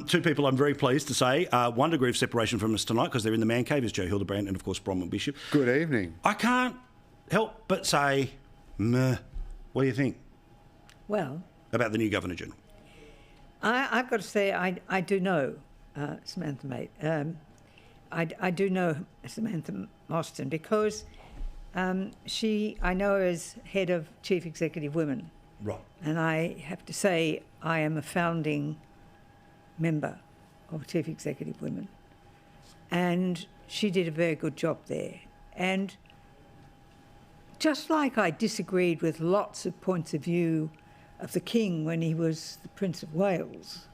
Two people I'm very pleased to say, 1 degree of separation from us tonight because they're in the man cave is Joe Hildebrand and, of course, Bronwyn Bishop. Good evening. I can't help but say, meh. What do you think? Well, about the new Governor-General? I've got to say I do know Samantha, mate. I do know Samantha Mostyn because I know her as head of Chief Executive Women. Right. And I have to say I am a founding member of Chief Executive Women. And she did a very good job there. And just like I disagreed with lots of points of view of the King when he was the Prince of Wales,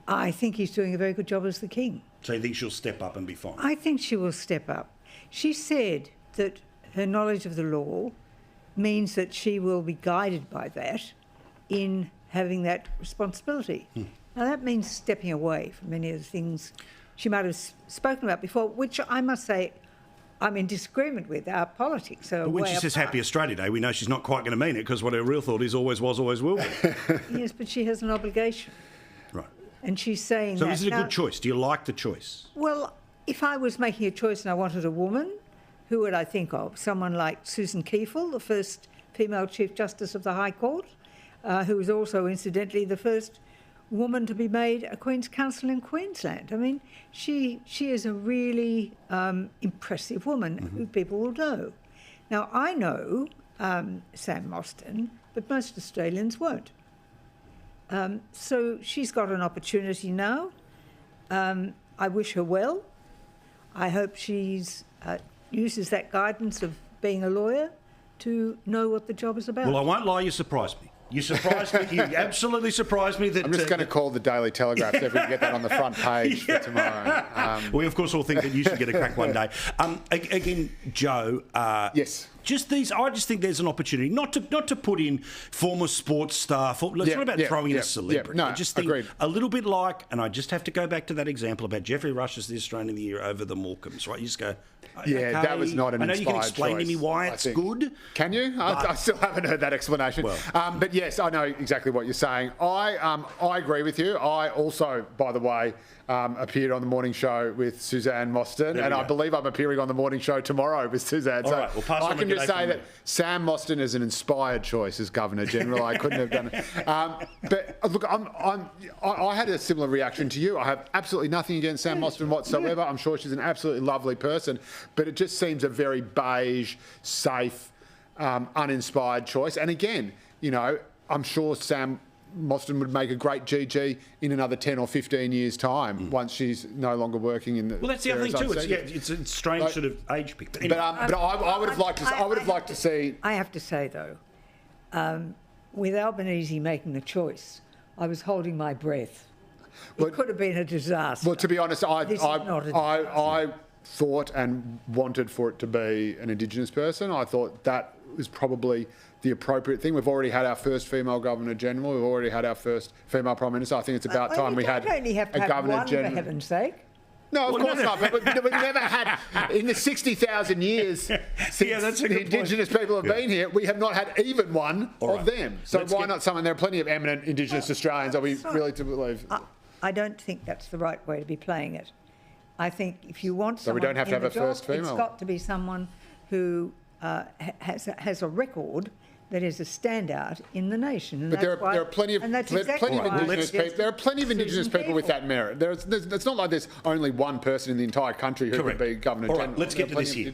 I think he's doing a very good job as the King. So you think she'll step up and be fine? I think she will step up. She said that her knowledge of the law means that she will be guided by that in having that responsibility. Now, that means stepping away from many of the things she might have spoken about before, which I must say I'm in disagreement with. Our politics are But when way she says apart. Happy Australia Day, we know she's not quite going to mean it because what her real thought is always was, always will be. Yes, but she has an obligation. Right. And she's saying So that. is it a good choice? Do you like the choice? Well, if I was making a choice and I wanted a woman, who would I think of? Someone like Susan Kiefel, the first female Chief Justice of the High Court, who was also, incidentally, the first woman to be made a Queen's Counsel in Queensland. I mean, she is a really impressive woman who people will know. Now, I know Sam Mostyn, but most Australians won't. So she's got an opportunity now. I wish her well. I hope she's uses that guidance of being a lawyer to know what the job is about. Well, I won't lie, you surprised me. You surprised me. You absolutely surprised me. That I'm just going to call the Daily Telegraph so we can get that on the front page for tomorrow. We, of course, all think that you should get a crack one day. Again, Joe. Yes. I just think there's an opportunity not to put in former sports stars. It's not about throwing in a celebrity. No, I just think agreed. a little bit like, and I just have to go back to that example about Jeffrey Rush as the Australian of the Year over the Morecambes, right? You just go, Yeah, okay, that was not an I know you can inspired explain to me choice, why I it's think. good. Can you? I still haven't heard that explanation. Well. But yes, I know exactly what you're saying. I agree with you. I also, by the way, appeared on the morning show with Suzanne Mostyn, and I believe I'm appearing on the morning show tomorrow with Suzanne. All So right, we'll pass I on can the just g'day say from that me. Sam Mostyn is an inspired choice as Governor-General. I couldn't have done it. But look, I had a similar reaction to you. I have absolutely nothing against Sam Mostyn whatsoever. I'm sure she's an absolutely lovely person, but it just seems a very beige, safe, uninspired choice. And again, you know, I'm sure Sam Mostyn would make a great GG in another 10 or 15 years' time once she's no longer working in the. Well, that's the other thing too. It's a strange sort of age pick. But, anyway. But I would have liked to. I would have liked to see. I have to say though, with Albanese making the choice, I was holding my breath. It could have been a disaster. Well, to be honest, I I thought and wanted for it to be an Indigenous person. I thought that was probably the appropriate thing. We've already had our first female Governor-General. We've already had our first female Prime Minister. I think it's about time we had only have to a have Governor-General. one, for heaven's sake. No, of course not. But we've never had, in the 60,000 years since the Indigenous people have been here, we have not had even one of them. So why not someone? There are plenty of eminent Indigenous Australians, are we really to believe? I don't think that's the right way to be playing it. I think if you want someone we don't have to have a first female. It's got to be someone who has a record that is a standout in the nation. But there are plenty of Indigenous people. There are plenty of Indigenous people with that merit. It's not like there's only one person in the entire country who could be Governor-General. All right, let's get to this here.